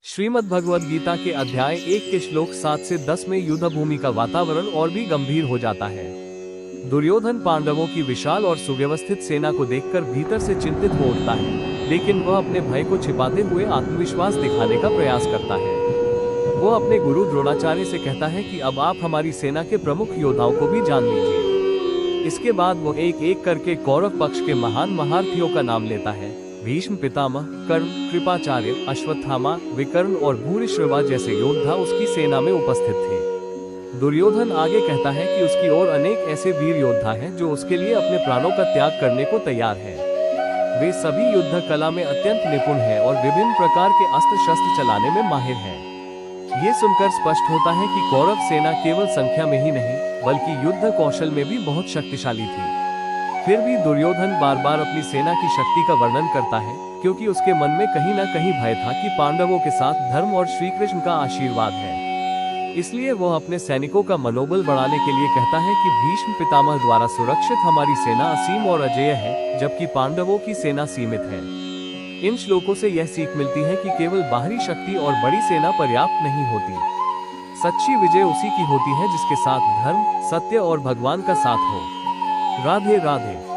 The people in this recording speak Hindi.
श्रीमद् भगवद गीता के अध्याय 1 के श्लोक 7 से 10 में युद्ध भूमि का वातावरण और भी गंभीर हो जाता है। दुर्योधन पांडवों की विशाल और सुव्यवस्थित सेना को देखकर भीतर से चिंतित हो उठता है, लेकिन वह अपने भय को छिपाते हुए आत्मविश्वास दिखाने का प्रयास करता है। वो अपने गुरु द्रोणाचार्य से कहता है कि अब आप हमारी सेना के प्रमुख योद्धाओं को भी जान लीजिए। इसके बाद वो एक एक करके कौरव पक्ष के महान महारथियों का नाम लेता है। भीष्म पितामह, कर्ण, कृपाचार्य, अश्वत्थामा, विकर्ण और भूरिश्रवा जैसे योद्धा उसकी सेना में उपस्थित थे। दुर्योधन आगे कहता है कि उसकी ओर अनेक ऐसे वीर योद्धा हैं जो उसके लिए अपने प्राणों का त्याग करने को तैयार हैं। वे सभी युद्ध कला में अत्यंत निपुण हैं और विभिन्न प्रकार के अस्त्र शस्त्र चलाने में माहिर हैं। ये सुनकर स्पष्ट होता है कि कौरव सेना केवल संख्या में ही नहीं बल्कि युद्ध कौशल में भी बहुत शक्तिशाली थी। फिर भी दुर्योधन बार बार अपनी सेना की शक्ति का वर्णन करता है, क्योंकि उसके मन में कहीं न कहीं भय था कि पांडवों के साथ धर्म और श्री कृष्ण का आशीर्वाद है। इसलिए वह अपने सैनिकों का मनोबल बढ़ाने के लिए कहता है कि भीष्म पितामह द्वारा सुरक्षित हमारी सेना असीम और अजेय है, जबकि पांडवों की सेना सीमित है। इन श्लोकों से यह सीख मिलती है कि केवल बाहरी शक्ति और बड़ी सेना पर्याप्त नहीं होती। सच्ची विजय उसी की होती है जिसके साथ धर्म, सत्य और भगवान का साथ हो। राधे राधे।